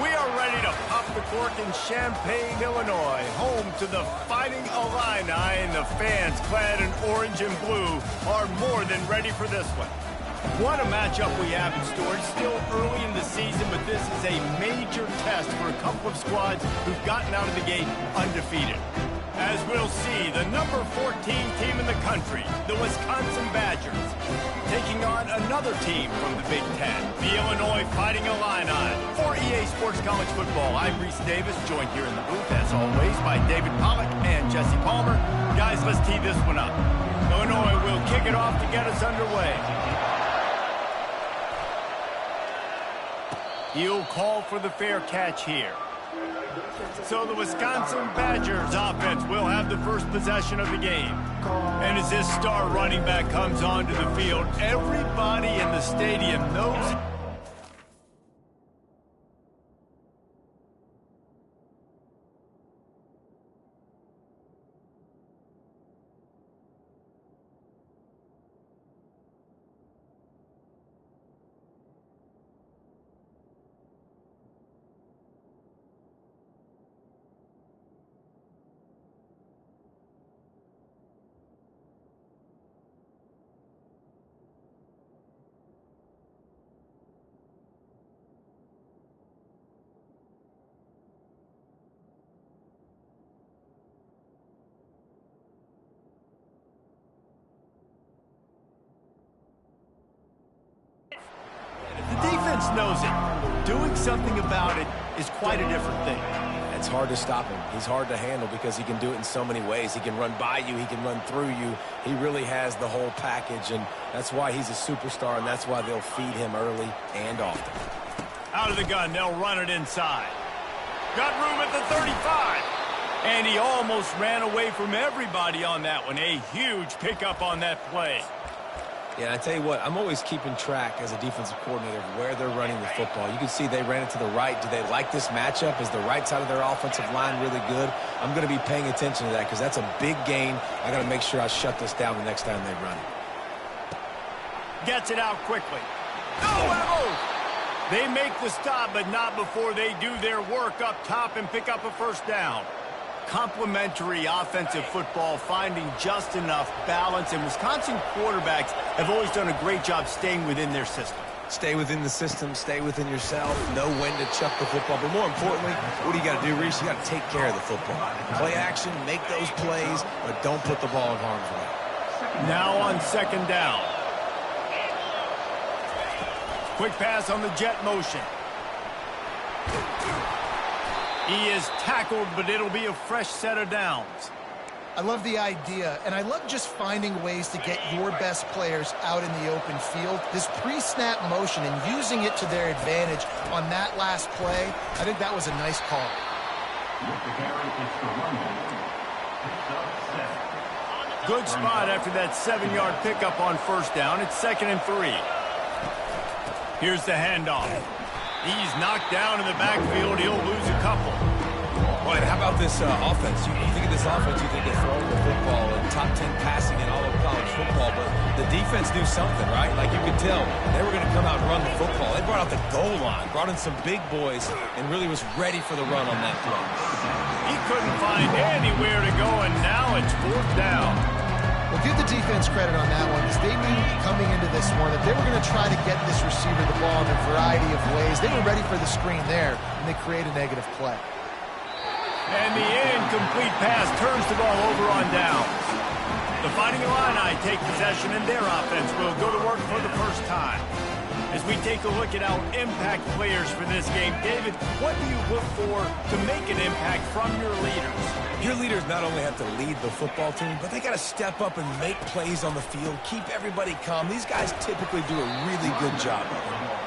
We are ready to pop the cork in Champaign, Illinois, home to the Fighting Illini, and the fans clad in orange and blue are more than ready for this one. What a matchup we have in store. It's still early in the season, but this is a major test for a couple of squads who've gotten out of the gate undefeated. As we'll see, the number 14 team in the country, the Wisconsin Badgers, taking on another team from the Big Ten, the Illinois Fighting Illini. For EA Sports College Football, I'm Reese Davis, joined here in the booth, as always, by David Pollack and Jesse Palmer. Guys, let's tee this one up. Illinois will kick it off to get us underway. He'll call for the fair catch here. So the Wisconsin Badgers offense will have the first possession of the game. And as this star running back comes onto the field, everybody in the stadium knows. The defense knows it. Doing something about it is quite a different thing. It's hard to stop him. He's hard to handle because he can do it in so many ways. He can run by you. He can run through you. He really has the whole package, and that's why he's a superstar, and that's why they'll feed him early and often. Out of the gun, they'll run it inside. Got room at the 35. And he almost ran away from everybody on that one. A huge pickup on that play. Yeah, and I tell you what, I'm always keeping track as a defensive coordinator of where they're running the football. You can see they ran it to the right. Do they like this matchup? Is the right side of their offensive line really good? I'm going to be paying attention to that because that's a big gain. I got to make sure I shut this down the next time they run it. Gets it out quickly. Oh! They make the stop, but not before they do their work up top and pick up a first down. Complementary offensive football, finding just enough balance, and Wisconsin quarterbacks have always done a great job staying within their system. Stay within the system, stay within yourself, know when to chuck the football. But more importantly, what do you got to do, Reese? You got to take care of the football. Play action, make those plays, but don't put the ball in harm's way. Now on second down. Quick pass on the jet motion. He is tackled, but it'll be a fresh set of downs. I love the idea, and I love just finding ways to get your best players out in the open field. This pre-snap motion and using it to their advantage on that last play, I think that was a nice call. Good spot after that 7-yard pickup on first down. It's 2nd and 3. Here's the handoff. He's knocked down in the backfield. He'll lose a couple. Boy, how about this offense? You think of this offense, you think they're throwing the football and top 10 passing in all of college football, but the defense knew something, right? Like you could tell, they were going to come out and run the football. They brought out the goal line, brought in some big boys, and really was ready for the run on that play. He couldn't find anywhere to go, and now it's 4th down. Well, give the defense credit on that one, because they knew coming into this one that they were going to try to get this receiver the ball in a variety of ways. They were ready for the screen there, and they create a negative play. And the incomplete pass turns the ball over on downs. The Fighting Illini take possession, and their offense will go to work for the first time. As we take a look at our impact players for this game, David, what do you look for to make an impact from your leaders? Your leaders not only have to lead the football team, but they got to step up and make plays on the field, keep everybody calm. These guys typically do a really good job.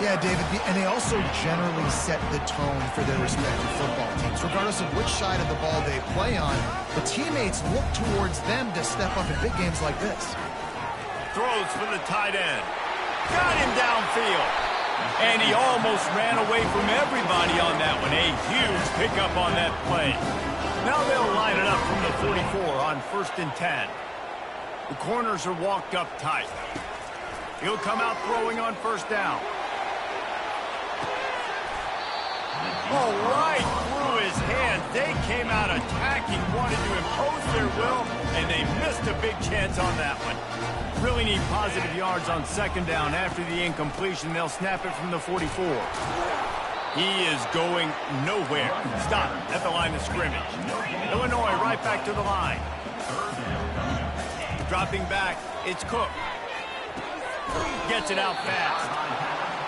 Yeah, David, and they also generally set the tone for their respective football teams. Regardless of which side of the ball they play on, the teammates look towards them to step up in big games like this. Throws for the tight end. Got him downfield. And he almost ran away from everybody on that one. A huge pickup on that play. Now they'll line it up from the 44 on 1st and 10. The corners are walked up tight. He'll come out throwing on 1st down. Oh, right through his hand. They came out attacking, wanted to impose their will, and they missed a big chance on that one. Really need positive yards on second down. After the incompletion, they'll snap it from the 44. He is going nowhere. Stop at the line of scrimmage. Illinois right back to the line. Dropping back, it's Cook. Gets it out fast.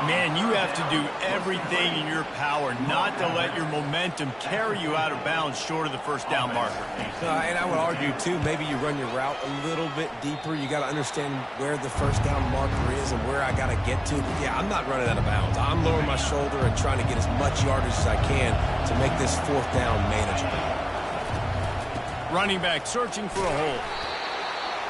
Man, you have to do everything in your power not to let your momentum carry you out of bounds short of the first down marker. And I would argue, too, maybe you run your route a little bit deeper. You got to understand where the first down marker is and where I got to get to. But, yeah, I'm not running out of bounds. I'm lowering my shoulder and trying to get as much yardage as I can to make this fourth down manageable. Running back searching for a hole.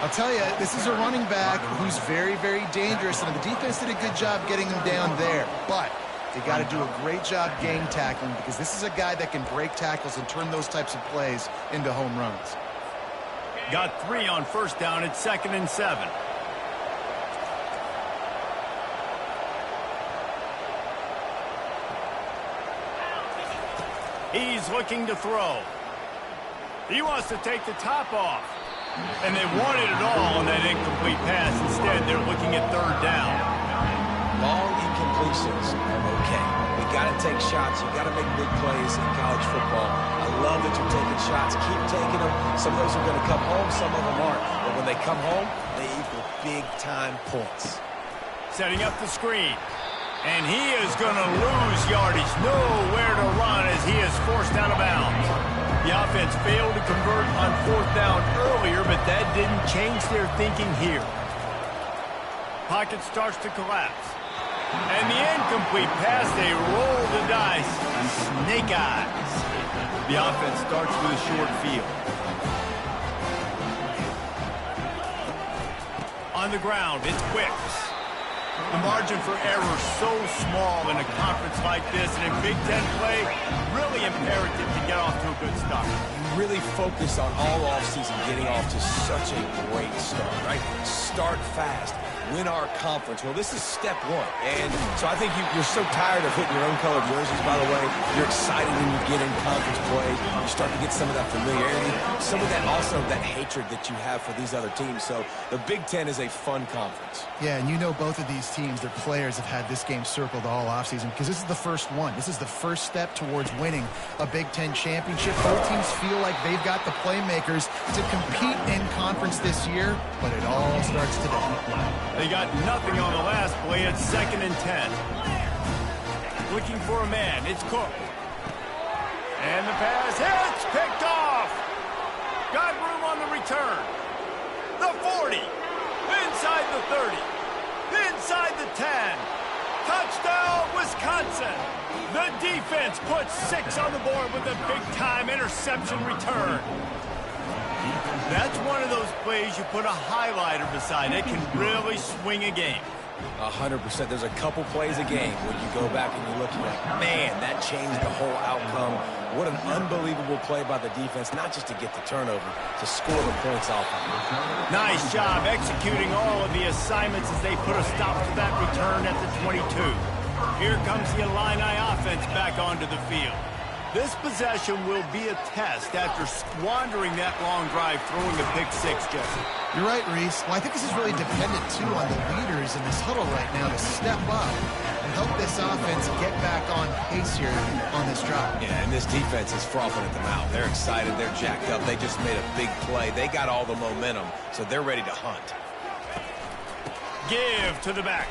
I'll tell you, this is a running back who's very, very dangerous, and the defense did a good job getting him down there. But they got to do a great job game tackling because this is a guy that can break tackles and turn those types of plays into home runs. Got 3 on first down. It's 2nd and 7. He's looking to throw. He wants to take the top off. And they wanted it all on that incomplete pass. Instead, they're looking at third down. Long incompletions are okay. We got to take shots. You got to make big plays in college football. I love that you're taking shots. Keep taking them. Some of those are going to come home. Some of them aren't. But when they come home, they equal big-time points. Setting up the screen. And he is going to lose yardage. Nowhere to run as he is forced out of bounds. The offense failed to convert on fourth down earlier, but that didn't change their thinking here. Pocket starts to collapse. And the incomplete pass, they roll the dice. Snake eyes. The offense starts with a short field. On the ground, it's Wicks. The margin for error so small in a conference like this, and in Big Ten play, really imperative to get off to a good start. Really focus on all offseason getting off to such a great start, right? Start fast. Win our conference. Well, this is step 1. And so I think you're so tired of hitting your own colored jerseys, by the way. You're excited when you get in conference play. You start to get some of that familiarity, some of that also that hatred that you have for these other teams. So the Big Ten is a fun conference. Yeah, and you know both of these teams, their players have had this game circled all offseason because this is the first one. This is the first step towards winning a Big Ten championship. Both teams feel like they've got the playmakers to compete in conference this year, but it all starts today. They got nothing on the last play. It's 2nd and 10. Looking for a man. It's Cook. And the pass hits. Picked off. Got room on the return. The 40. Inside the 30. Inside the 10. Touchdown, Wisconsin. The defense puts 6 on the board with a big-time interception return. That's one of those plays you put a highlighter beside. It can really swing a game. 100%. There's a couple plays a game when you go back and you look, you're like, man, that changed the whole outcome. What an unbelievable play by the defense, not just to get the turnover, to score the points off of it. Nice job executing all of the assignments as they put a stop to that return at the 22. Here comes the Illini offense back onto the field. This possession will be a test after squandering that long drive, throwing a pick 6, Jesse. You're right, Reese. Well, I think this is really dependent, too, on the leaders in this huddle right now to step up and help this offense get back on pace here on this drive. Yeah, and this defense is frothing at the mouth. They're excited. They're jacked up. They just made a big play. They got all the momentum, so they're ready to hunt. Give to the back.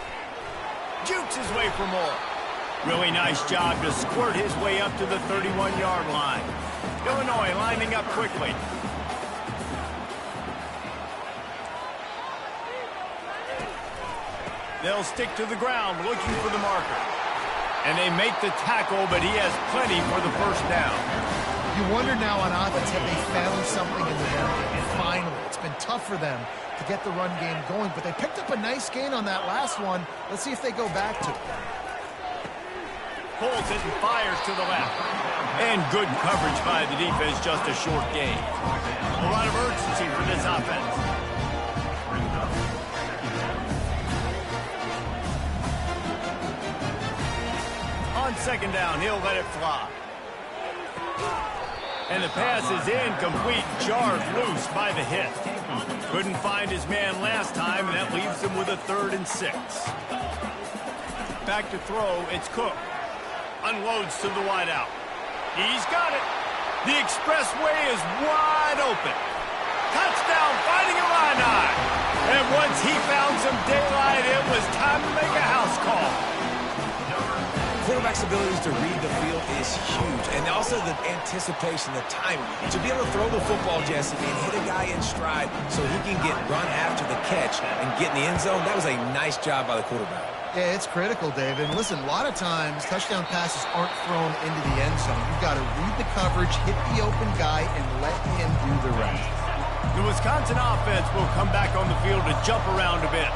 Jukes his way for more. Really nice job to squirt his way up to the 31-yard line. Illinois lining up quickly. They'll stick to the ground looking for the marker. And they make the tackle, but he has plenty for the first down. You wonder now on offense, have they found something in the run game? Finally, it's been tough for them to get the run game going, but they picked up a nice gain on that last one. Let's see if they go back to it. Pulls it and fires to the left. And good coverage by the defense, just a short gain. A lot of urgency for this offense. On second down. He'll let it fly. And the pass is incomplete, jarred loose by the hit. Couldn't find his man last time, and that leaves him with a 3rd and 6. Back to throw, it's Cook. Unloads to the wideout. He's got it. The expressway is wide open. Touchdown, Fighting Illini. And once he found some daylight, it was time to make a house call. Quarterback's abilities to read the field is huge, and also the anticipation, the timing. To be able to throw the football, Jesse, and hit a guy in stride so he can get run after the catch and get in the end zone, that was a nice job by the quarterback. Yeah, it's critical, David. And listen, a lot of times touchdown passes aren't thrown into the end zone. You've got to read the coverage, hit the open guy, and let him do the rest. The Wisconsin offense will come back on the field to jump around a bit.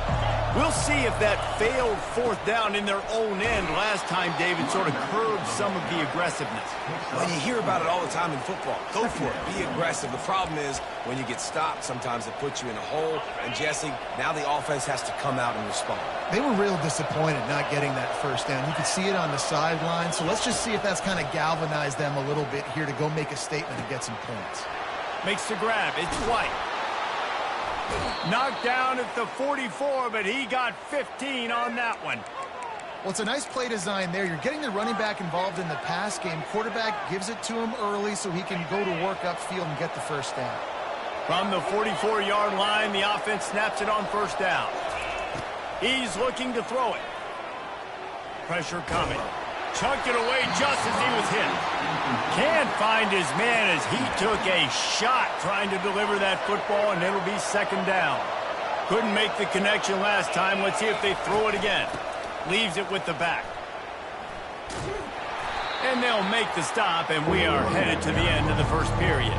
We'll see if that failed 4th down in their own end last time, David, sort of curbed some of the aggressiveness. Well, you hear about it all the time in football. Go for it. Be aggressive. The problem is when you get stopped, sometimes it puts you in a hole. And, Jesse, now the offense has to come out and respond. They were real disappointed not getting that 1st down. You could see it on the sideline. So let's just see if that's kind of galvanized them a little bit here to go make a statement and get some points. Makes the grab. It's White. Knocked down at the 44, but he got 15 on that one. Well, it's a nice play design there. You're getting the running back involved in the pass game. Quarterback gives it to him early so he can go to work upfield and get the 1st down. From the 44-yard line, the offense snaps it on 1st down. He's looking to throw it. Pressure coming. Chucked it away just as he was hit. Can't find his man as he took a shot trying to deliver that football, and it'll be 2nd down. Couldn't make the connection last time. Let's see if they throw it again. Leaves it with the back. And they'll make the stop, and we are headed to the end of the 1st period.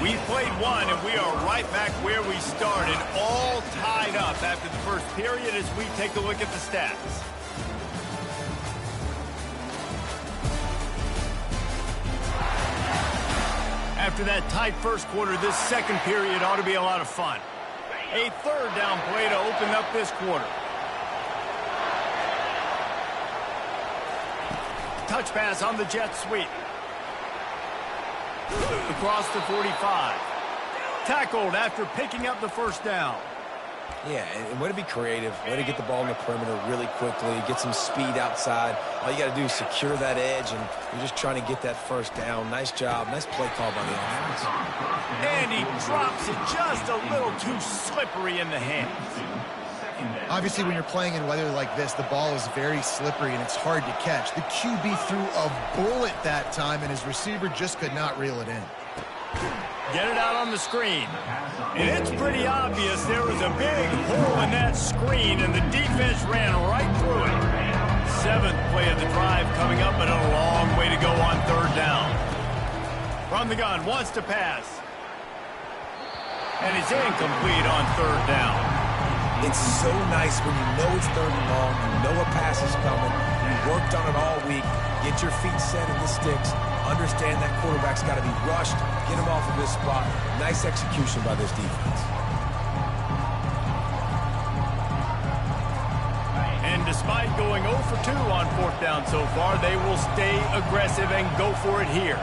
We've played one, and we are right back where we started, all tied up after the 1st period as we take a look at the stats. After that tight 1st quarter, this 2nd period ought to be a lot of fun. A 3rd down play to open up this quarter. Touch pass on the jet sweep. Across the 45. Tackled after picking up the 1st down. Yeah, and way to be creative, way to get the ball in the perimeter really quickly, get some speed outside. All you got to do is secure that edge, and you're just trying to get that 1st down. Nice job. Nice play call by the offense. And he drops it just a little too slippery in the hands. Obviously, when you're playing in weather like this, the ball is very slippery, and it's hard to catch. The QB threw a bullet that time, and his receiver just could not reel it in. Get it out on the screen. And it's pretty obvious there was a big hole in that screen, and the defense ran right through it. 7th play of the drive coming up, but a long way to go on 3rd down. From the gun, wants to pass. And it's incomplete on 3rd down. It's so nice when you know it's 3rd and long, you know a pass is coming, you worked on it all week, get your feet set in the sticks, understand that quarterback's got to be rushed, get him off of this spot. Nice execution by this defense. And despite going 0 for 2 on 4th down so far, they will stay aggressive and go for it here.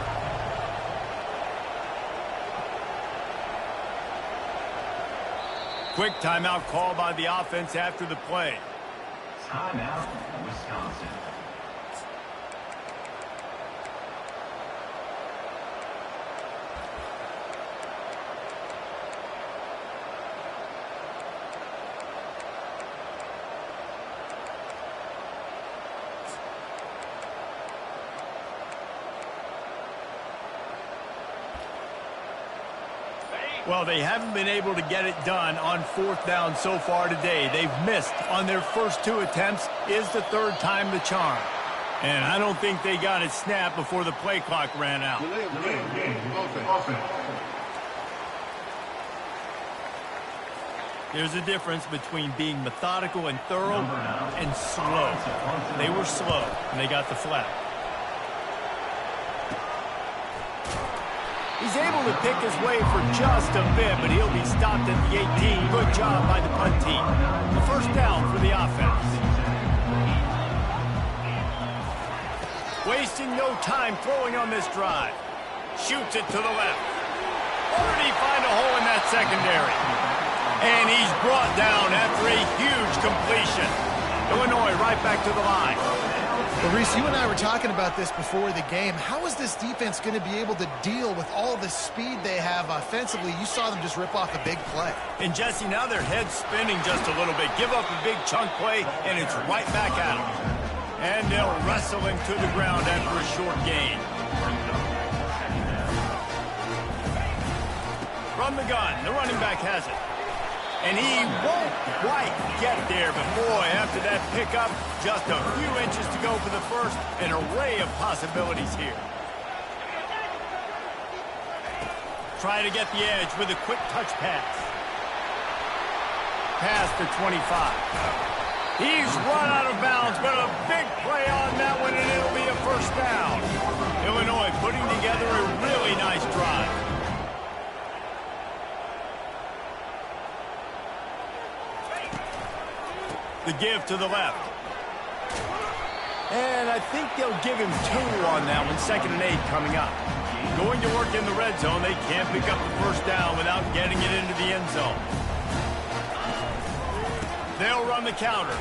Quick timeout call by the offense after the play. Timeout, Wisconsin. Well, they haven't been able to get it done on 4th down so far today. They've missed on their first 2 attempts. Is the 3rd time the charm. And I don't think they got it snapped before the play clock ran out. There's a difference between being methodical and thorough and slow. They were slow, and they got the flag. He's able to pick his way for just a bit, but he'll be stopped at the 18. Good job by the punt team. The 1st down for the offense. Wasting no time throwing on this drive. Shoots it to the left. Or did he find a hole in that secondary? And he's brought down after a huge completion. Illinois right back to the line. Well, Reese, you and I were talking about this before the game. How is this defense going to be able to deal with all the speed they have offensively? You saw them just rip off a big play. And, Jesse, now their head's spinning just a little bit. Give up a big chunk play, and it's right back at them. And they'll wrestle him to the ground after a short gain. From the gun, the running back has it. And he won't quite get there, but boy, after that pickup, just a few inches to go for the first. An array of possibilities here. Try to get the edge with a quick touch pass. Pass to 25. He's run out of bounds, but a big play on that one, and it'll be a first down. Illinois putting together a really nice drive. The give to the left. And I think they'll give him 2 on that one. 2nd and 8 coming up. Going to work in the red zone. They can't pick up the first down without getting it into the end zone. They'll run the counter.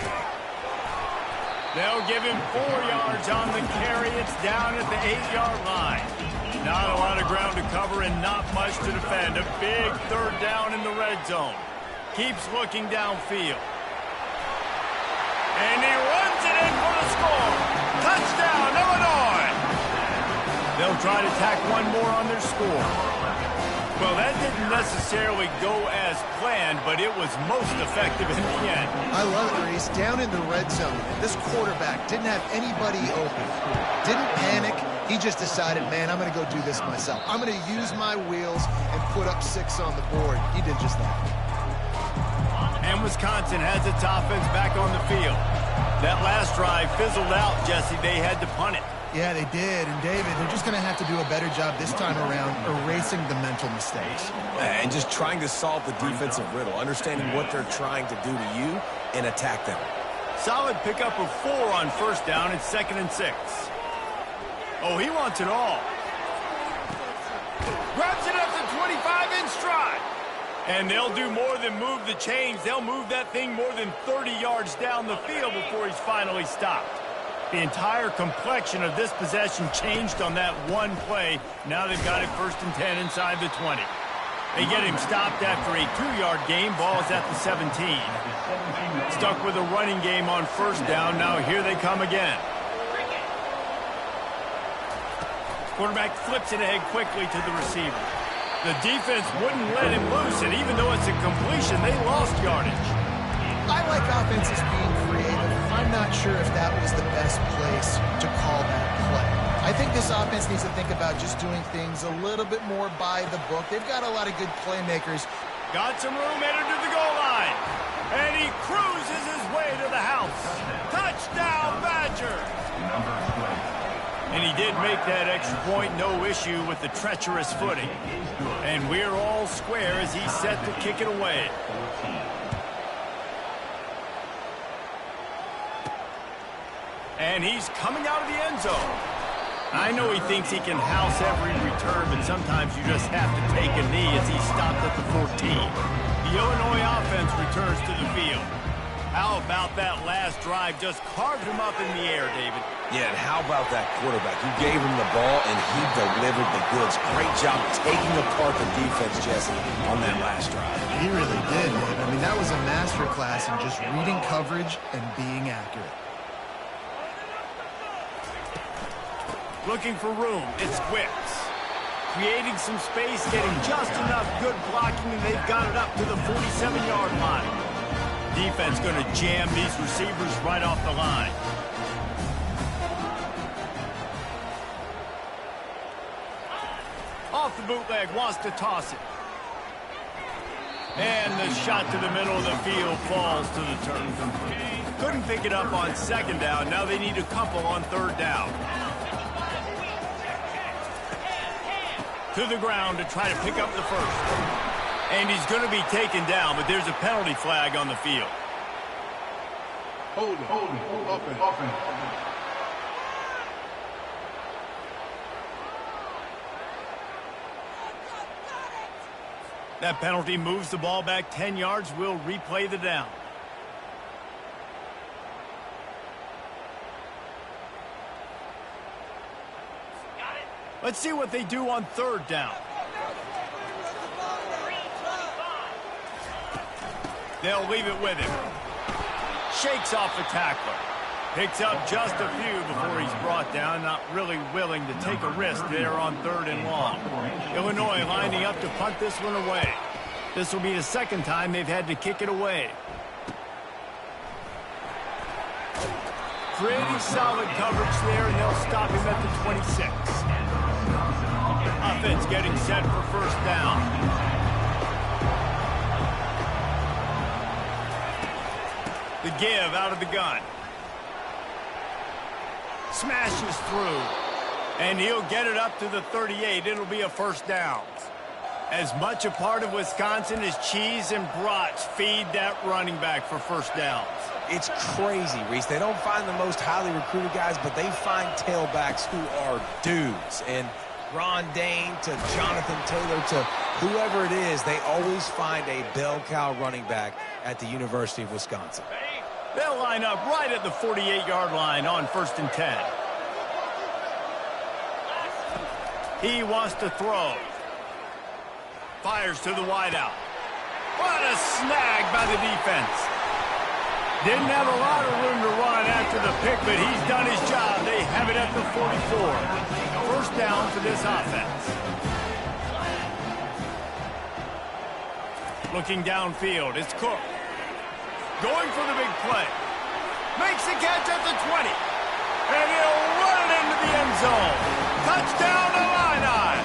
They'll give him 4 yards on the carry. It's down at the 8-yard line. Not a lot of ground to cover and not much to defend. A big 3rd down in the red zone. Keeps looking downfield. And he runs it in for the score. Touchdown, Illinois. They'll try to tack one more on their score. Well, that didn't necessarily go as planned, but it was most effective in the end. I love it, Reese. Down in the red zone, this quarterback didn't have anybody open. Didn't panic. He just decided, man, I'm going to go do this myself. I'm going to use my wheels and put up 6 on the board. He did just that. And Wisconsin has its offense back on the field. That last drive fizzled out, Jesse. They had to punt it. Yeah, they did. And, David, they're just going to have to do a better job this time around erasing the mental mistakes. And just trying to solve the defensive riddle, understanding what they're trying to do to you and attack them. Solid pickup of 4 on first down. It's 2nd and 6. Oh, he wants it all. Grabs it up to 25 in stride. And they'll do more than move the chains. They'll move that thing more than 30 yards down the field before he's finally stopped. The entire complexion of this possession changed on that one play. Now they've got it 1st and 10 inside the 20. They get him stopped after a 2-yard gain. Ball's at the 17. Stuck with a running game on first down. Now here they come again. Quarterback flips it ahead quickly to the receiver. The defense wouldn't let him loose, and even though it's a completion, they lost yardage. I like offenses being creative. I'm not sure if that was the best place to call that play. I think this offense needs to think about just doing things a little bit more by the book. They've got a lot of good playmakers. Got some room headed to the goal line. And he cruises his way to the house. Touchdown, Badgers! And he did make that extra point, no issue with the treacherous footing. And we're all square as he's set to kick it away. And he's coming out of the end zone. I know he thinks he can house every return, but sometimes you just have to take a knee as he stopped at the 14. The Illinois offense returns to the field. How about that last drive? Just carved him up in the air, David. Yeah, and how about that quarterback? You gave him the ball, and he delivered the goods. Great job taking apart the defense, Jesse, on that last drive. He really did, man. I mean, that was a masterclass in just reading coverage and being accurate. Looking for room. It's Wicks. Creating some space, getting just enough good blocking, and they've got it up to the 47-yard line. Defense going to jam these receivers right off the line. Off the bootleg, wants to toss it. And the shot to the middle of the field falls to the turf. Couldn't pick it up on 2nd down. Now they need a couple on 3rd down. To the ground to try to pick up the first. And he's going to be taken down, but there's a penalty flag on the field. Hold it. That penalty moves the ball back 10 yards. We'll replay the down. Let's see what they do on third down. They'll leave it with him. Shakes off the tackler. Picks up just a few before he's brought down. Not really willing to take a risk there on third and long. Illinois lining up to punt this one away. This will be the second time they've had to kick it away. Pretty solid coverage there, and they'll stop him at the 26. Offense getting set for first down. The give out of the gun. Smashes through. And he'll get it up to the 38. It'll be a first down. As much a part of Wisconsin as cheese and brats feed that running back for first downs. It's crazy, Reese. They don't find the most highly recruited guys, but they find tailbacks who are dudes. And Ron Dane to Jonathan Taylor to whoever it is, they always find a bell cow running back at the University of Wisconsin. They'll line up right at the 48-yard line on 1st and 10. He wants to throw. Fires to the wideout. What a snag by the defense. Didn't have a lot of room to run after the pick, but he's done his job. They have it at the 44. First down for this offense. Looking downfield, it's Cook. Going for the big play. Makes the catch at the 20. And he'll run it into the end zone. Touchdown, Illini.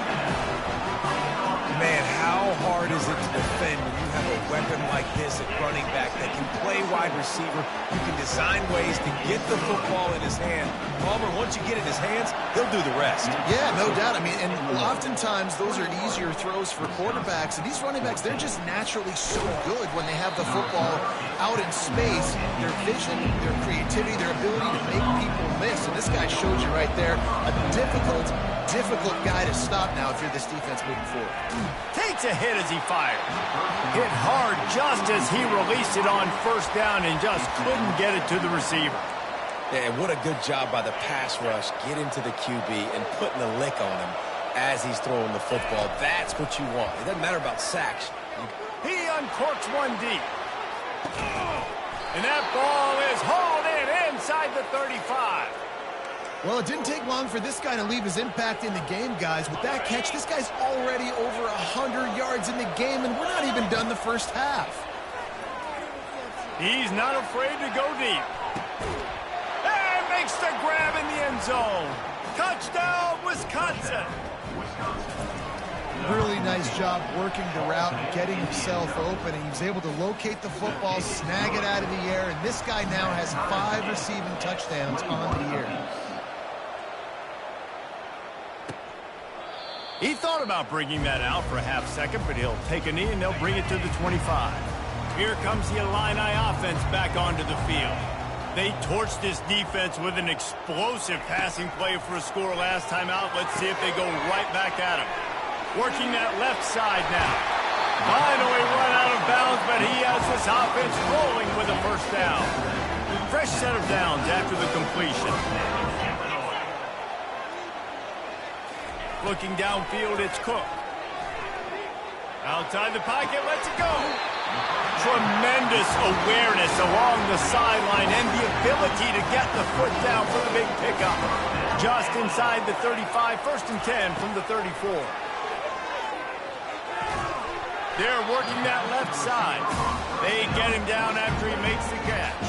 Man, how hard is it to defend when you have a weapon like this at running back that can play wide receiver? You can design ways to get the football in his hand. Palmer, once you get it in his hands, he'll do the rest. Yeah, no doubt. I mean, and oftentimes those are easier throws for quarterbacks. And these running backs, they're just naturally so good when they have the football out in space. Their vision, their creativity, their ability to make people miss. And this guy showed you right there a difficult guy to stop now if you're this defense moving forward. Takes a hit as he fired. Hit hard just as he released it on first down and just couldn't get it to the receiver. Yeah, and what a good job by the pass rush, getting to the QB and putting the lick on him as he's throwing the football. That's what you want. It doesn't matter about sacks. He uncorks one deep. And that ball is hauled in inside the 35. Well, it didn't take long for this guy to leave his impact in the game, guys. With that catch, this guy's already over 100 yards in the game, and we're not even done the first half. He's not afraid to go deep. And makes the grab in the end zone. Touchdown, Wisconsin. Really nice job working the route and getting himself open. And he was able to locate the football, snag it out of the air, and this guy now has 5 receiving touchdowns on the year. He thought about bringing that out for a half second, but he'll take a knee and they'll bring it to the 25. Here comes the Illini offense back onto the field. They torched this defense with an explosive passing play for a score last time out. Let's see if they go right back at him. Working that left side now. Finally run out of bounds, but he has this offense rolling with a first down. Fresh set of downs after the completion. Looking downfield, it's Cook. Outside the pocket, lets it go. Tremendous awareness along the sideline and the ability to get the foot down for the big pickup. Just inside the 35, 1st and 10 from the 34. They're working that left side. They get him down after he makes the catch.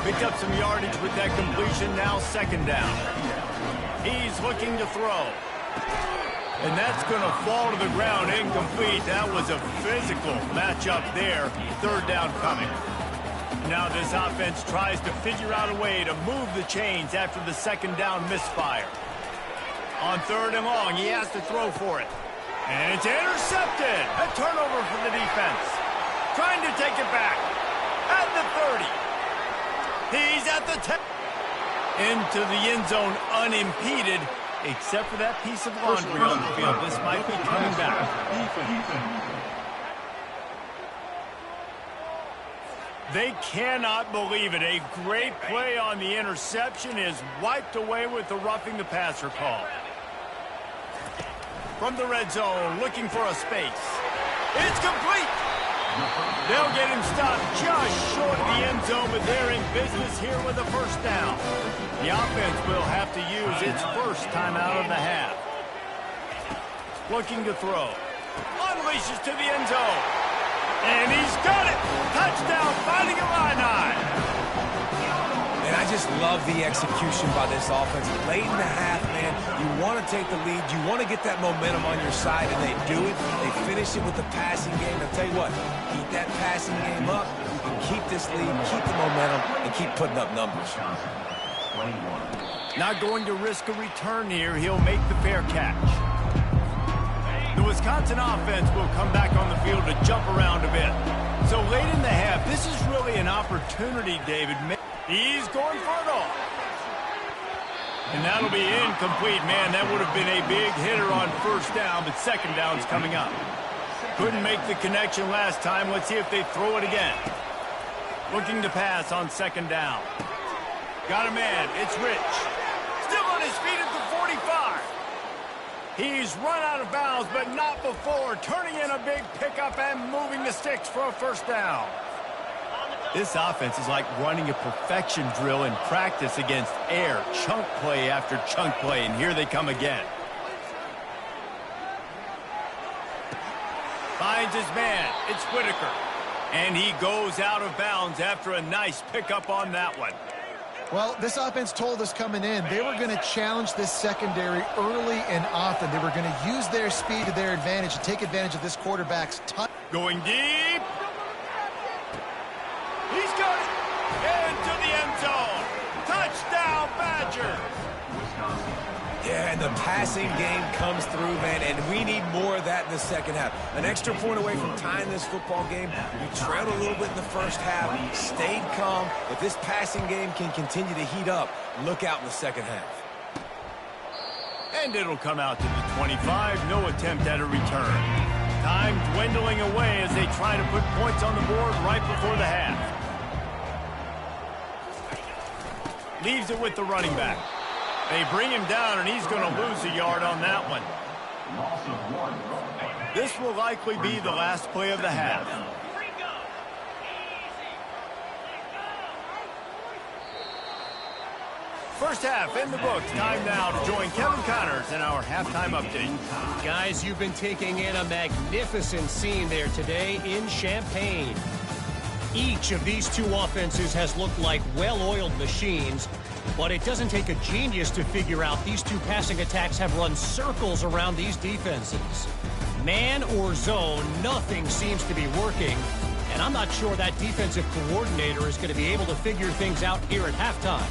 Picked up some yardage with that completion, now 2nd down. He's looking to throw. And that's going to fall to the ground incomplete. That was a physical matchup there. 3rd down coming. Now this offense tries to figure out a way to move the chains after the 2nd down misfire. On 3rd and long, he has to throw for it. And it's intercepted. A turnover for the defense. Trying to take it back. At the 30. He's at the 10. Into the end zone unimpeded. Except for that piece of laundry on the field. This might be coming back. They cannot believe it. A great play on the interception is wiped away with the roughing the passer call. From the red zone, looking for a space. It's complete. They'll get him stopped just short of the end zone, but they're in business here with a first down. The offense will have to use its first timeout of the half. Looking to throw. Unleashes to the end zone. And he's got it. Touchdown, Fighting Illini. And I just love the execution by this offense. Late in the half, man, you want to take the lead. You want to get that momentum on your side, and they do it. They finish it with the passing game. I'll tell you what, keep that passing game up. You can keep this lead, keep the momentum, and keep putting up numbers. Not going to risk a return here. He'll make the fair catch. The Wisconsin offense will come back on the field to jump around a bit. So late in the half, this is really an opportunity, David. He's going for it all. And that'll be incomplete. Man, that would have been a big hitter on first down, but second down's coming up. Couldn't make the connection last time. Let's see if they throw it again. Looking to pass on second down. Got a man. It's Rich. Still on his feet at the 45. He's run out of bounds, but not before. Turning in a big pickup and moving the sticks for a first down. This offense is like running a perfection drill in practice against air. Chunk play after chunk play, and here they come again. Finds his man. It's Whitaker. And he goes out of bounds after a nice pickup on that one. Well, this offense told us coming in they were going to challenge this secondary early and often. They were going to use their speed to their advantage and take advantage of this quarterback's touch. Going deep. He's got it. Into the end zone. Touchdown, Badger. Yeah, and the passing game comes through, man, and we need more of that in the second half. An extra point away from tying this football game. We trailed a little bit in the first half, stayed calm. If this passing game can continue to heat up, look out in the second half. And it'll come out to the 25. No attempt at a return. Time dwindling away as they try to put points on the board right before the half. Leaves it with the running back. They bring him down, and he's going to lose a yard on that one. This will likely be the last play of the half. First half in the books. Time now to join Kevin Connors in our halftime update. Guys, you've been taking in a magnificent scene there today in Champaign. Each of these two offenses has looked like well-oiled machines, but it doesn't take a genius to figure out these two passing attacks have run circles around these defenses. Man or zone, nothing seems to be working, and I'm not sure that defensive coordinator is going to be able to figure things out here at halftime.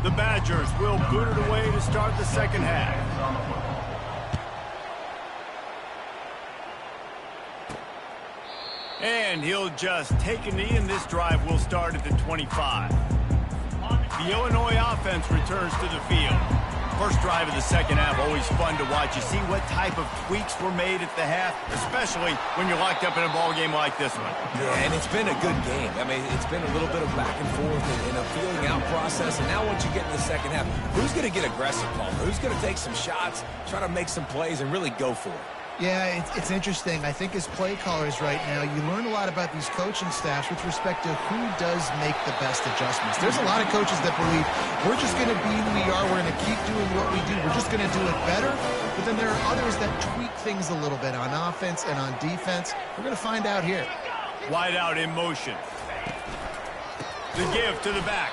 The Badgers will boot it away to start the second half. And he'll just take a knee, and this drive will start at the 25. The Illinois offense returns to the field. First drive of the second half, always fun to watch. You see what type of tweaks were made at the half, especially when you're locked up in a ball game like this one. Yeah, and it's been a good game. I mean, it's been a little bit of back and forth and a feeling out process. And now once you get in the second half, who's going to get aggressive, Paul? Who's going to take some shots, try to make some plays, and really go for it? Yeah, it's interesting. I think as play callers right now, you learn a lot about these coaching staffs with respect to who does make the best adjustments. There's a lot of coaches that believe we're just going to be who we are. We're going to keep doing what we do. We're just going to do it better. But then there are others that tweak things a little bit on offense and on defense. We're going to find out here. Wide out in motion. The give to the back.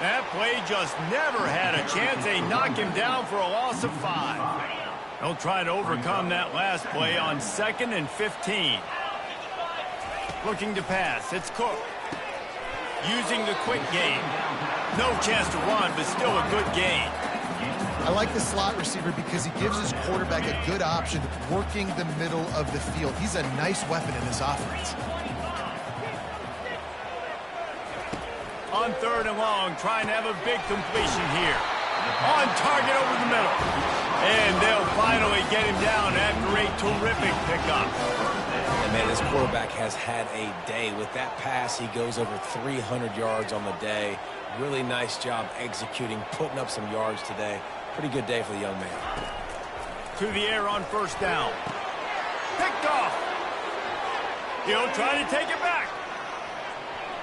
That play just never had a chance. They knock him down for a loss of 5. They'll try to overcome that last play on 2nd and 15. Looking to pass. It's Cook. Using the quick game. No chance to run, but still a good game. I like the slot receiver because he gives his quarterback a good option working the middle of the field. He's a nice weapon in this offense. On 3rd and long, trying to have a big completion here. On target over the middle. And they'll finally get him down after a terrific pickup. And man, this quarterback has had a day. With that pass, he goes over 300 yards on the day. Really nice job executing, putting up some yards today. Pretty good day for the young man. To the air on first down. Picked off. He'll try to take it back.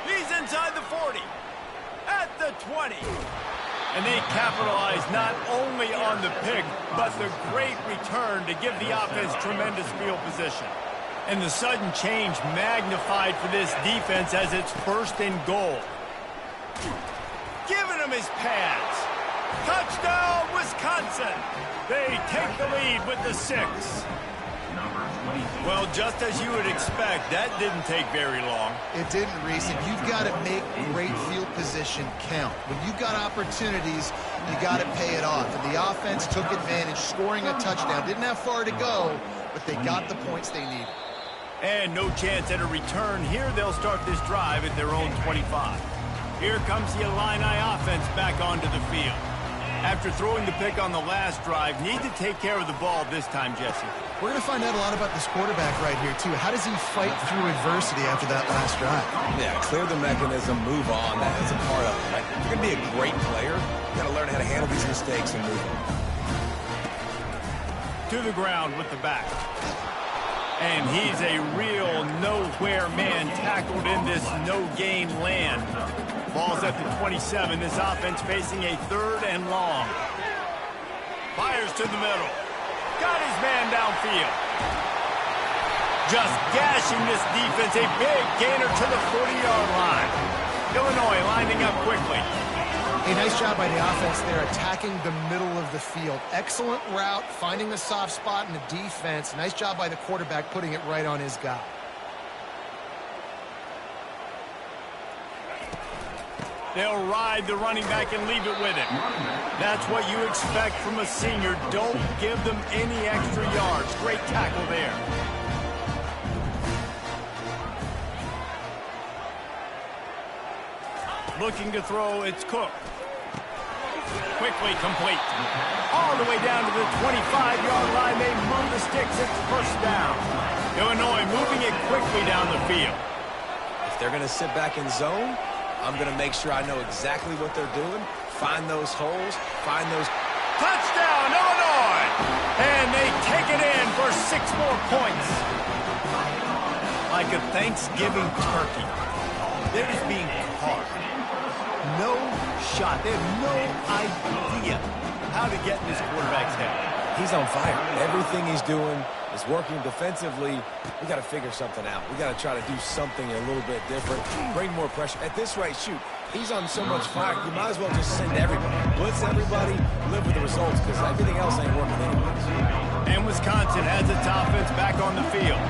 He's inside the 40. At the 20. And they capitalize not only on the pick, but the great return to give the offense tremendous field position. And the sudden change magnified for this defense as it's first and goal. Giving him his pads. Touchdown, Wisconsin. They take the lead with the 6. Well, just as you would expect, that didn't take very long. It didn't, Reese, and you've got to make great field position count. When you've got opportunities, you got to pay it off. And the offense took advantage, scoring a touchdown. Didn't have far to go, but they got the points they needed. And no chance at a return. Here they'll start this drive at their own 25. Here comes the Illini offense back onto the field. After throwing the pick on the last drive, need to take care of the ball this time, Jesse. We're going to find out a lot about this quarterback right here, too. How does he fight through adversity after that last drive? Yeah, clear the mechanism, move on. That is a part of it, right? If you're going to be a great player, you got to learn how to handle these mistakes and move on. To the ground with the back. And he's a real nowhere man tackled in this no-gain land. Ball's at the 27. This offense facing a 3rd and long. Fires to the middle. Got his man downfield. Just gashing this defense. A big gainer to the 40-yard line. Illinois lining up quickly. A nice job by the offense there, attacking the middle of the field. Excellent route, finding the soft spot in the defense. Nice job by the quarterback, putting it right on his guy. They'll ride the running back and leave it with him. That's what you expect from a senior. Don't give them any extra yards. Great tackle there. Looking to throw, it's Cook. Quickly complete. All the way down to the 25-yard line. They move the sticks. It's first down. Illinois moving it quickly down the field. If they're going to sit back in zone, I'm going to make sure I know exactly what they're doing, find those holes, find those... Touchdown, Illinois! And they take it in for 6 more points. Like a Thanksgiving turkey. They're just being caught. No shot. They have no idea how to get in this quarterback's head. He's on fire. Everything he's doing is working defensively. We got to figure something out. We got to try to do something a little bit different. Bring more pressure. At this rate, shoot, he's on so much fire. You might as well just send everybody. Blitz everybody, live with the results, because everything else ain't working anyways. And Wisconsin has its offense back on the field.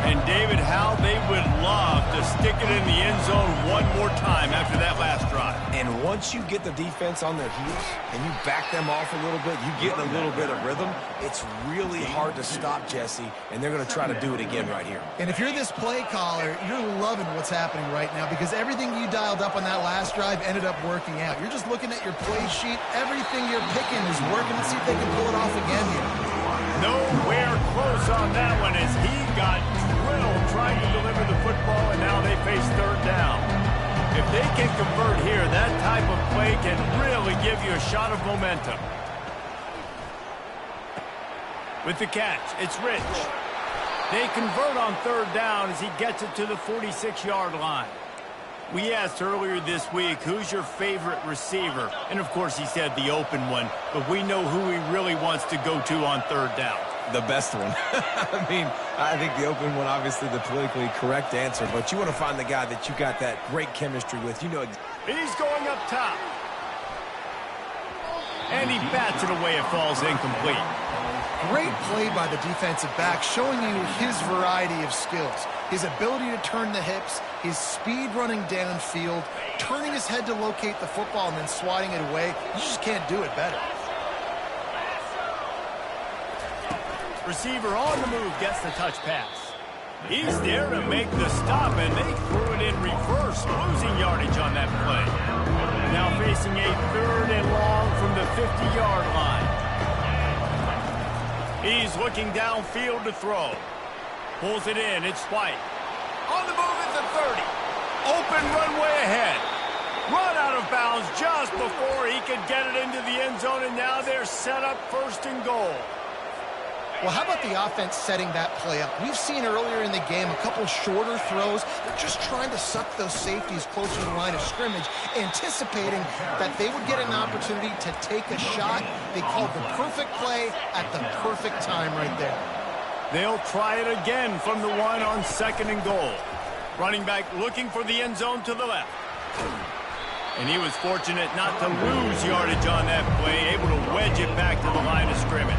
And David, how they would love to stick it in the end zone one more time after that last drive. And once you get the defense on their heels and you back them off a little bit, you get in a little bit of rhythm, it's really hard to stop, Jesse, and they're going to try to do it again right here. And if you're this play caller, you're loving what's happening right now because everything you dialed up on that last drive ended up working out. You're just looking at your play sheet. Everything you're picking is working. Let's see if they can pull it off again here. Nowhere close on that one as he got drilled trying to deliver the football, and now they face 3rd down. If they can convert here, that type of play can really give you a shot of momentum. With the catch, it's Rich. They convert on 3rd down as he gets it to the 46-yard line. We asked earlier this week, who's your favorite receiver? And, of course, he said the open one, but we know who he really wants to go to on 3rd down. The best one. I mean, I think the open one, obviously the politically correct answer, but you want to find the guy that you got that great chemistry with. You know. He's going up top. And he bats it away. It falls incomplete. Great play by the defensive back, showing you his variety of skills. His ability to turn the hips, his speed running downfield, turning his head to locate the football and then swatting it away. You just can't do it better. Receiver on the move gets the touch pass. He's there to make the stop, and they threw it in reverse, losing yardage on that play. Now facing a 3rd and long from the 50-yard line. He's looking downfield to throw. Pulls it in. It's White. On the move at the 30. Open runway ahead. Run out of bounds just before he could get it into the end zone, and now they're set up first and goal. Well, how about the offense setting that play up? We've seen earlier in the game a couple shorter throws. They're just trying to suck those safeties closer to the line of scrimmage, anticipating that they would get an opportunity to take a shot. They called the perfect play at the perfect time right there. They'll try it again from the one on second and goal. Running back looking for the end zone to the left. And he was fortunate not to lose yardage on that play, able to wedge it back to the line of scrimmage.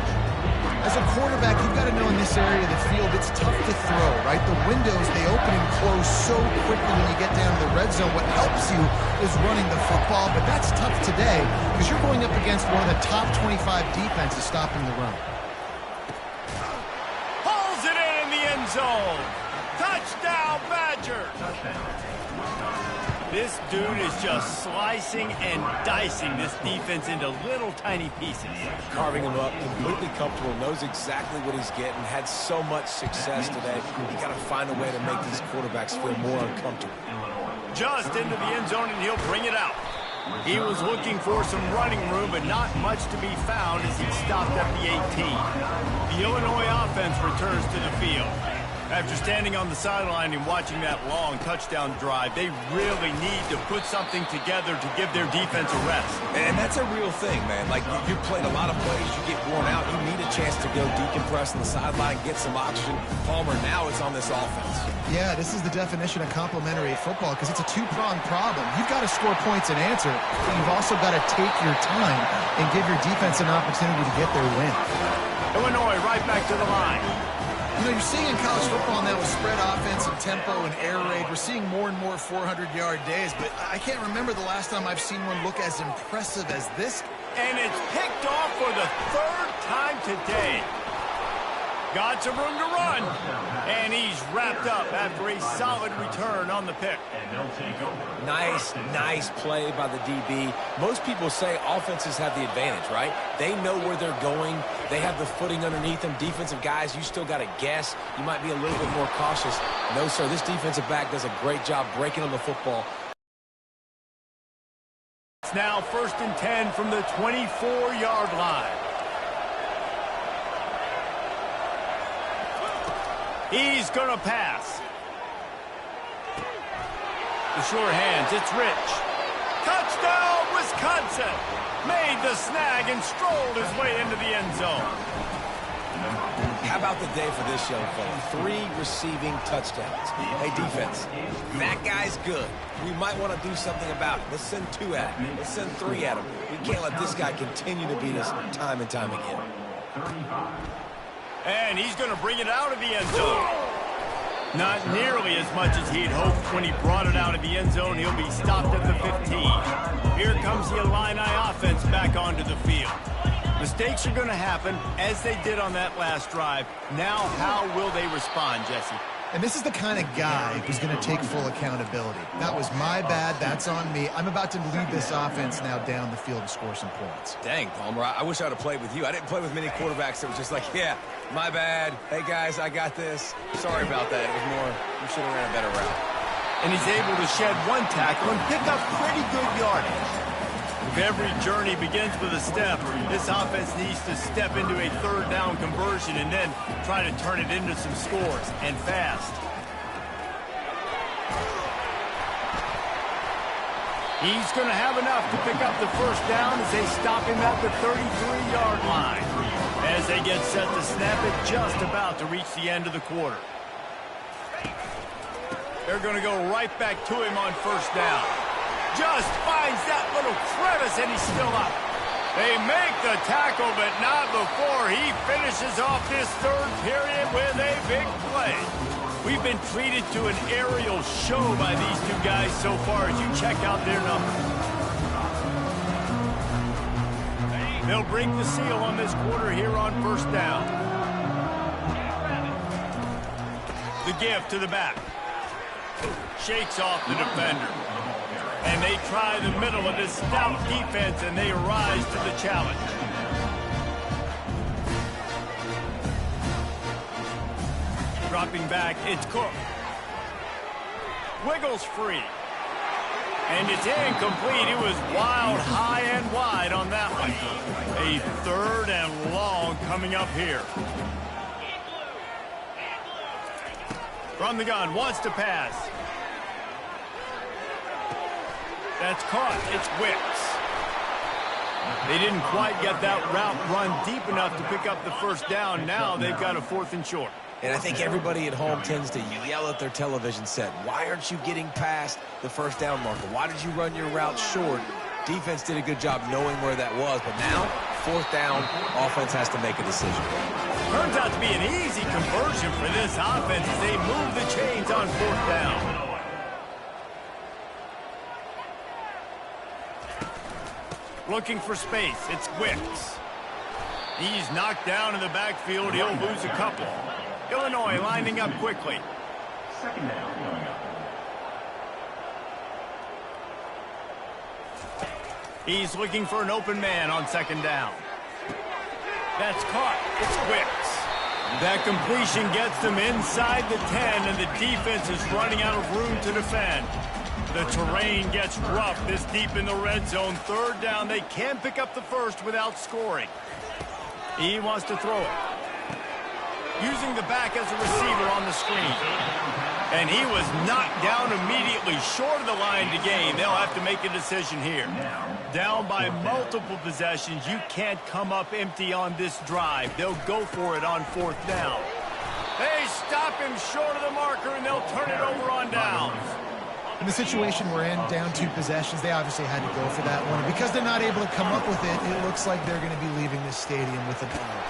As a quarterback, you've got to know in this area of the field, it's tough to throw, right? The windows, they open and close so quickly when you get down to the red zone. What helps you is running the football, but that's tough today because you're going up against one of the top 25 defenses stopping the run. Pulls it in the end zone. Touchdown, Badgers. This dude is just slicing and dicing this defense into little tiny pieces. Carving him up, completely comfortable, knows exactly what he's getting, had so much success today. You got to find a way to make these quarterbacks feel more uncomfortable. Just into the end zone, and he'll bring it out. He was looking for some running room, but not much to be found as he stopped at the 18. The Illinois offense returns to the field. After standing on the sideline and watching that long touchdown drive, they really need to put something together to give their defense a rest. And that's a real thing, man. Like, you played a lot of plays, you get worn out, you need a chance to go decompress on the sideline, get some oxygen. Palmer, now it's on this offense. Yeah, this is the definition of complementary football because it's a two-pronged problem. You've got to score points and answer, but you've also got to take your time and give your defense an opportunity to get their win. Illinois right back to the line. You know, you're seeing in college football now with spread offense and tempo and air raid, we're seeing more and more 400-yard days, but I can't remember the last time I've seen one look as impressive as this. And it's picked off for the third time today. Got some room to run, and he's wrapped up after a solid return on the pick. Nice play by the DB. Most people say offenses have the advantage, right? They know where they're going. They have the footing underneath them. Defensive guys, you still got to guess. You might be a little bit more cautious. No, sir, this defensive back does a great job breaking on the football. It's now 1st and 10 from the 24-yard line. He's going to pass. The sure hands, it's Rich. Touchdown, Wisconsin! Made the snag and strolled his way into the end zone. How about the day for this young fella? 3 receiving touchdowns. Hey, defense, that guy's good. We might want to do something about it. Let's send 2 at him. Let's send 3 at him. We can't let this guy continue to beat us time and time again. And he's going to bring it out of the end zone. Not nearly as much as he'd hoped when he brought it out of the end zone. He'll be stopped at the 15. Here comes the Illini offense back onto the field. Mistakes are going to happen, as they did on that last drive. Now, how will they respond, Jesse? And this is the kind of guy who's going to take full accountability. That was my bad. That's on me. I'm about to lead this offense now down the field and score some points. Dang, Palmer, I wish I would have played with you. I didn't play with many quarterbacks that was just like, yeah, my bad. Hey, guys, I got this. Sorry about that. It was more, you should have ran a better route. And he's able to shed 1 tackle and pick up pretty good yardage. If every journey begins with a step, this offense needs to step into a 3rd down conversion and then try to turn it into some scores, and fast. He's going to have enough to pick up the 1st down as they stop him at the 33-yard line. As they get set to snap it, just about to reach the end of the quarter. They're going to go right back to him on 1st down. Just finds that little crevice, and he's still up. They make the tackle, but not before he finishes off this 3rd period with a big play. We've been treated to an aerial show by these 2 guys so far as you check out their numbers. They'll break the seal on this quarter here on 1st down. The give to the back. Shakes off the defender. And they try the middle of this stout defense, and they rise to the challenge. Dropping back, it's Cook. Wiggles free. And it's incomplete. It was wild, high and wide on that one. A 3rd and long coming up here. From the gun, wants to pass. That's caught. It's Wicks. They didn't quite get that route run deep enough to pick up the first down. Now they've got a 4th and short. And I think everybody at home tends to yell at their television set. Why aren't you getting past the first down marker? Why did you run your route short? Defense did a good job knowing where that was. But now, 4th down, offense has to make a decision. Turns out to be an easy conversion for this offense as they move the chains on 4th down. Looking for space. It's Wicks. He's knocked down in the backfield. He'll lose a couple. Illinois lining up quickly. 2nd down coming up. He's looking for an open man on 2nd down. That's caught. It's Wicks. That completion gets them inside the 10, and the defense is running out of room to defend. The terrain gets rough this deep in the red zone. 3rd down. They can pick up the first without scoring. He wants to throw it. Using the back as a receiver on the screen. And he was knocked down immediately short of the line to gain. They'll have to make a decision here. Down by multiple possessions. You can't come up empty on this drive. They'll go for it on 4th down. They stop him short of the marker, and they'll turn it over on downs. In the situation we're in, down 2 possessions, they obviously had to go for that one. And because they're not able to come up with it, it looks like they're going to be leaving this stadium with a ball.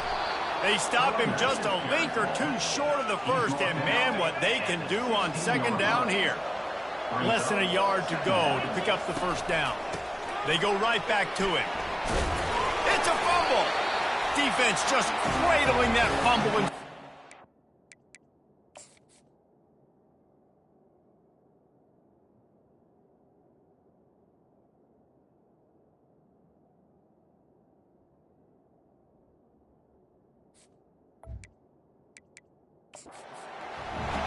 They stop him just a link or 2 short of the first, and man, what they can do on 2nd down here. Less than a yard to go to pick up the first down. They go right back to it. It's a fumble. Defense just cradling that fumble.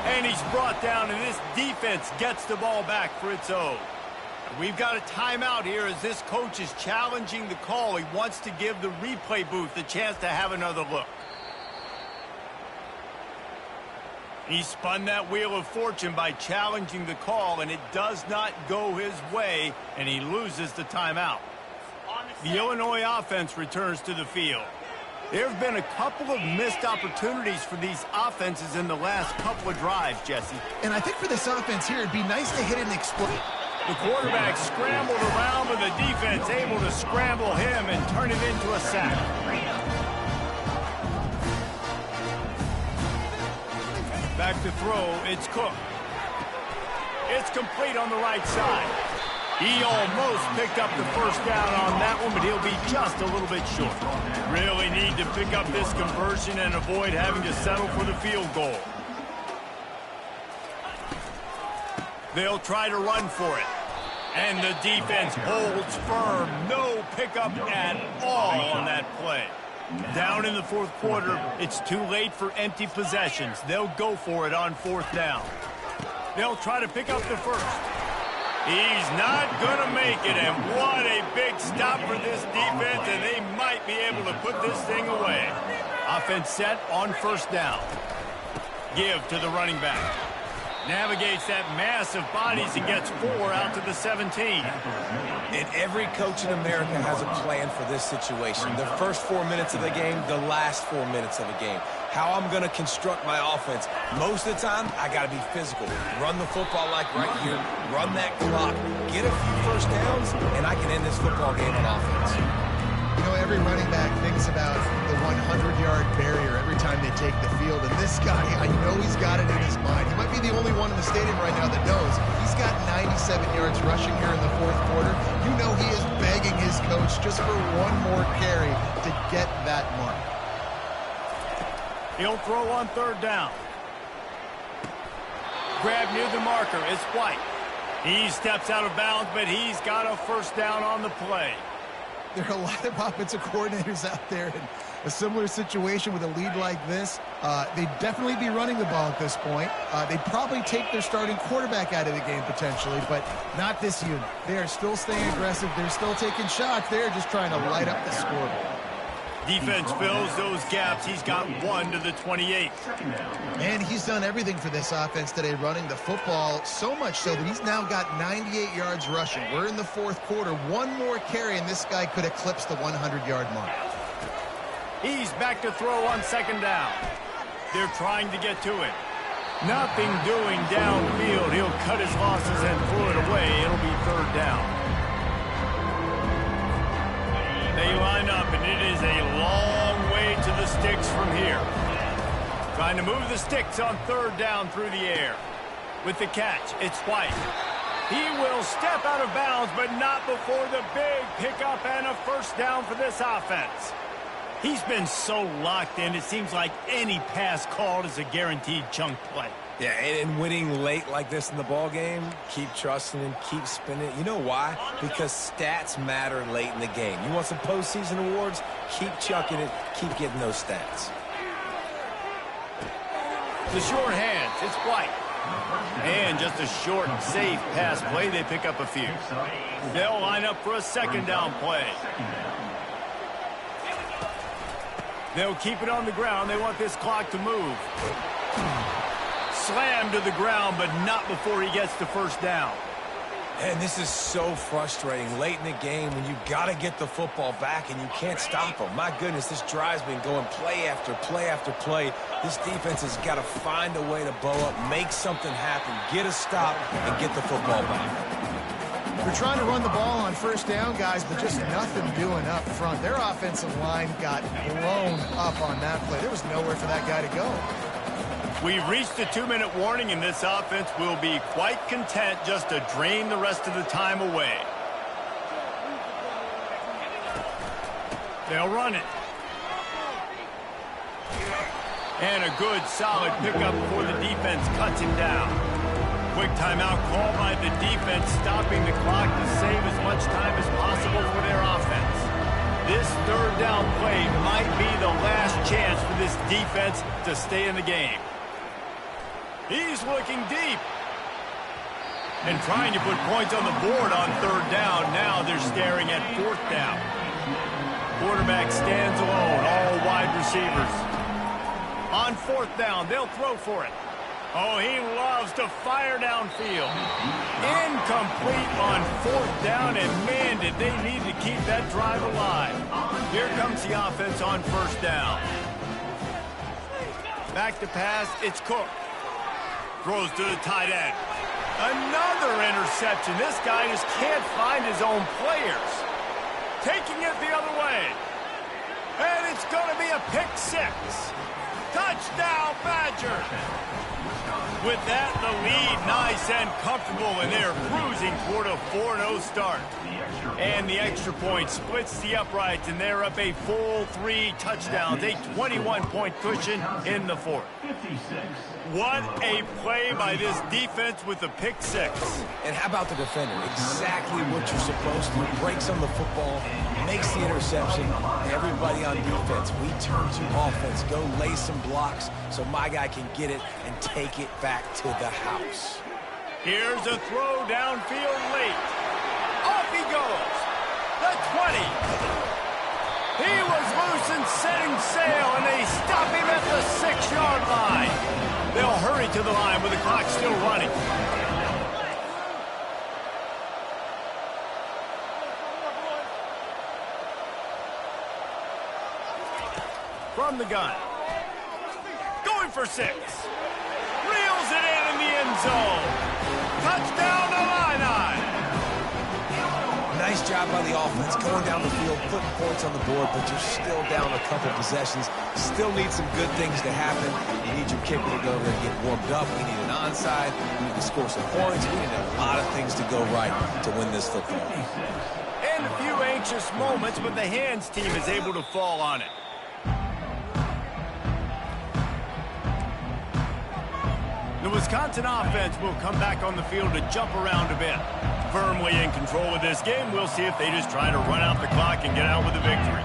And he's brought down, and this defense gets the ball back for its own. We've got a timeout here as this coach is challenging the call. He wants to give the replay booth a chance to have another look. He spun that wheel of fortune by challenging the call, and it does not go his way, and he loses the timeout. The Illinois offense returns to the field. There have been a couple of missed opportunities for these offenses in the last couple of drives, Jesse. And I think for this offense here, it'd be nice to hit an explosive. The quarterback scrambled around, but the defense able to scramble him and turn it into a sack. Back to throw, it's Cook. It's complete on the right side. He almost picked up the first down on that one, but he'll be just a little bit short. Really need to pick up this conversion and avoid having to settle for the field goal. They'll try to run for it. And the defense holds firm. No pickup at all on that play. Down in the 4th quarter, it's too late for empty possessions. They'll go for it on 4th down. They'll try to pick up the first. He's not going to make it, and what a big stop for this defense, and they might be able to put this thing away. Offense set on 1st down. Give to the running back. Navigates that mass of bodies and gets 4 out to the 17. And every coach in America has a plan for this situation. The first 4 minutes of the game, the last 4 minutes of the game. How I'm going to construct my offense. Most of the time, I got to be physical. Run the football like right here. Run that clock. Get a few first downs, and I can end this football game on offense. You know, every running back thinks about the 100-yard barrier every time they take the field. And this guy, I know he's got it in his mind. He might be the only one in the stadium right now that knows he's got 97 yards rushing here in the 4th quarter. You know he is begging his coach just for one more carry to get that mark. He'll throw on 3rd down. Grab near the marker. It's White. He steps out of bounds, but he's got a first down on the play. There are a lot of offensive coordinators out there in a similar situation with a lead like this. They'd definitely be running the ball at this point. They'd probably take their starting quarterback out of the game potentially, but not this unit. They are still staying aggressive. They're still taking shots. They're just trying to light up the scoreboard. Defense fills those gaps. He's got 1 to the 28. And he's done everything for this offense today, running the football, so much so that he's now got 98 yards rushing. We're in the fourth quarter. One more carry, and this guy could eclipse the 100-yard mark. He's back to throw on second down. They're trying to get to it. Nothing doing downfield. He'll cut his losses and throw it away. It'll be third down. They line up, and it is a long way to the sticks from here. Trying to move the sticks on third down through the air. With the catch, it's White. He will step out of bounds, but not before the big pickup and a first down for this offense. He's been so locked in, it seems like any pass called is a guaranteed chunk play. Yeah, and winning late like this in the ball game, keep trusting him, keep spinning. You know why? Because stats matter late in the game. You want some postseason awards? Keep chucking it, keep getting those stats. The short hands, it's White. And just a short, safe pass play, they pick up a few. They'll line up for a second down play. They'll keep it on the ground. They want this clock to move. Slammed to the ground, but not before he gets the first down. And this is so frustrating late in the game when you got to get the football back and you can't stop them. My goodness, this drive's been going play after play after play. This defense has got to find a way to bow up, make something happen, get a stop, and get the football back. They're trying to run the ball on first down, guys, but just nothing doing up front. Their offensive line got blown up on that play. There was nowhere for that guy to go. We've reached the 2-minute warning, and this offense will be quite content just to drain the rest of the time away. They'll run it. And a good, solid pickup before the defense cuts him down. Quick timeout call by the defense, stopping the clock to save as much time as possible for their offense. This third down play might be the last chance for this defense to stay in the game. He's looking deep. And trying to put points on the board on third down. Now they're staring at fourth down. Quarterback stands alone, all wide receivers. On fourth down, they'll throw for it. Oh, he loves to fire downfield. Incomplete on fourth down, and man, did they need to keep that drive alive. Here comes the offense on first down. Back to pass, it's Cook. Throws to the tight end. Another interception. This guy just can't find his own players. Taking it the other way. And it's going to be a pick six. Touchdown, Badgers. With that, the lead nice and comfortable, and they're cruising toward a 4-0 start. And the extra point splits the uprights, and they're up a full 3 touchdowns, a 21-point cushion in the fourth. What a play by this defense with the pick six. And how about the defender? Exactly what you're supposed to. Breaks on the football, makes the interception. Everybody on defense, we turn to offense. Go lay some blocks so my guy can get it and take it back to the house. Here's a throw downfield late. Off he goes. The 20. He was loose and setting sail, and they stop him at the 6-yard line. They'll hurry to the line with the clock still running. From the gun. Going for 6. Reels it in the end zone. Touchdown to Illini. Nice job by the offense, going down the field, putting points on the board, but you're still down a couple possessions. Still need some good things to happen. You need your kicker to go over and get warmed up. We need an onside. We need to score some points. We need a lot of things to go right to win this football game. And a few anxious moments, but the hands team is able to fall on it. The Wisconsin offense will come back on the field to jump around a bit. Firmly in control of this game. We'll see if they just try to run out the clock and get out with a victory.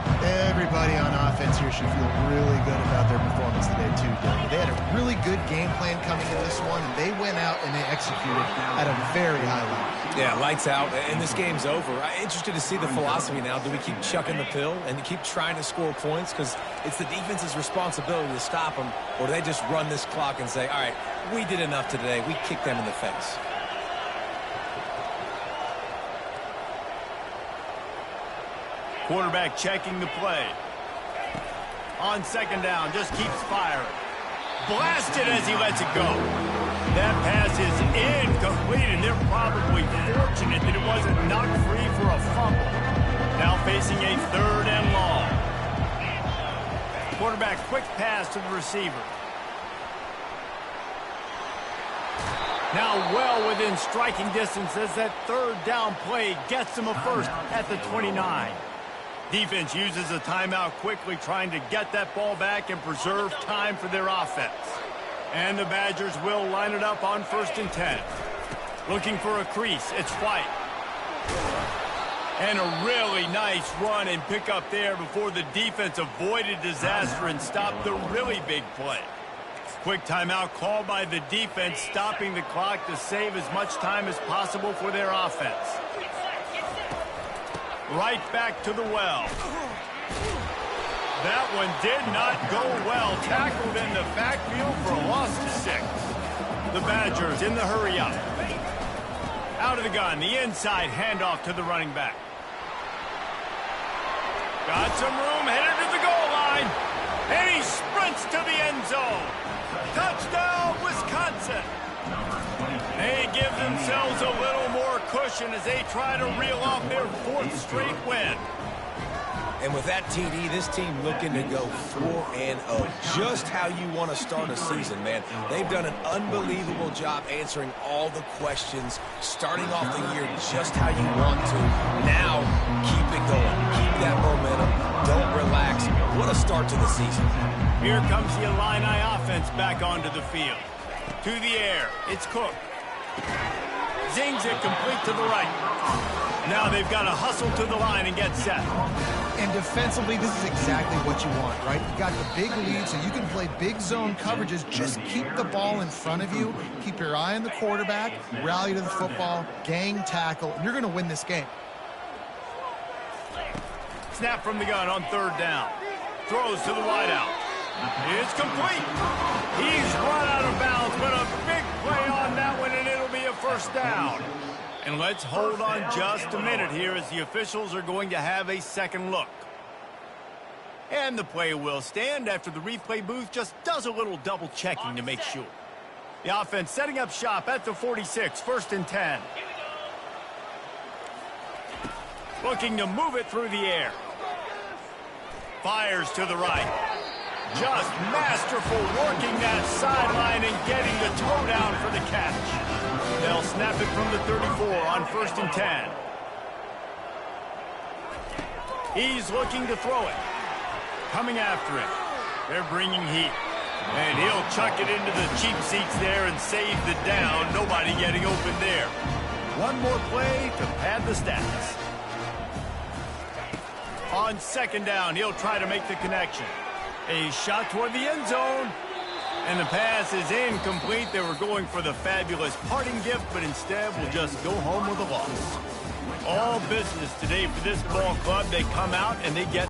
Everybody on offense here should feel really good about their performance today, too, David. They had a really good game plan coming into this one, and they went out and they executed at a very high level. Yeah, lights out, and this game's over. I'm interested to see the philosophy now. Do we keep chucking the pill and keep trying to score points because it's the defense's responsibility to stop them, or do they just run this clock and say, all right, we did enough today. We kicked them in the face. Quarterback checking the play. On second down, just keeps firing. Blasted as he lets it go. That pass is incomplete, and they're probably fortunate that it wasn't knocked free for a fumble. Now facing a 3rd and long. Quarterback quick pass to the receiver. Now well within striking distance as that 3rd down play gets him a first at the 29. Defense uses a timeout quickly, trying to get that ball back and preserve time for their offense. And the Badgers will line it up on 1st and 10. Looking for a crease, it's White. And a really nice run and pick up there before the defense avoided disaster and stopped the really big play. Quick timeout called by the defense, stopping the clock to save as much time as possible for their offense. Right back to the well. That one did not go well. Tackled in the backfield for a loss of 6. The Badgers in the hurry up. Out of the gun, the inside handoff to the running back. Got some room, headed to the goal line. And he sprints to the end zone. Touchdown, Wisconsin. They give themselves a little more cushion as they try to reel off their 4th straight win. And with that TD, this team looking to go 4-0. Just how you want to start a season, man. They've done an unbelievable job answering all the questions, starting off the year just how you want to. Now, keep it going. Keep that momentum. Don't relax. What a start to the season. Here comes the Illini offense back onto the field. To the air, it's Cook. Zings it complete to the right. Now they've got to hustle to the line and get set. And defensively, this is exactly what you want, right? You got the big lead, so you can play big zone coverages. Just keep the ball in front of you. Keep your eye on the quarterback. Rally to the football. Gang tackle. And you're going to win this game. Snap from the gun on 3rd down. Throws to the wideout. It's complete. He's run out of bounds, but a big play on that one, and it'll be a 1st down. And let's hold on just a minute here as the officials are going to have a second look. And the play will stand after the replay booth just does a little double checking to make sure. The offense setting up shop at the 46, 1st and 10. Looking to move it through the air. Fires to the right. Just masterful working that sideline and getting the toe down for the catch. They'll snap it from the 34 on 1st and 10. He's looking to throw it. Coming after it. They're bringing heat. And he'll chuck it into the cheap seats there and save the down. Nobody getting open there. One more play to pad the stats. On 2nd down, he'll try to make the connection. A shot toward the end zone. And the pass is incomplete. They were going for the fabulous parting gift, but instead will just go home with a loss. All business today for this ball club. They come out and they get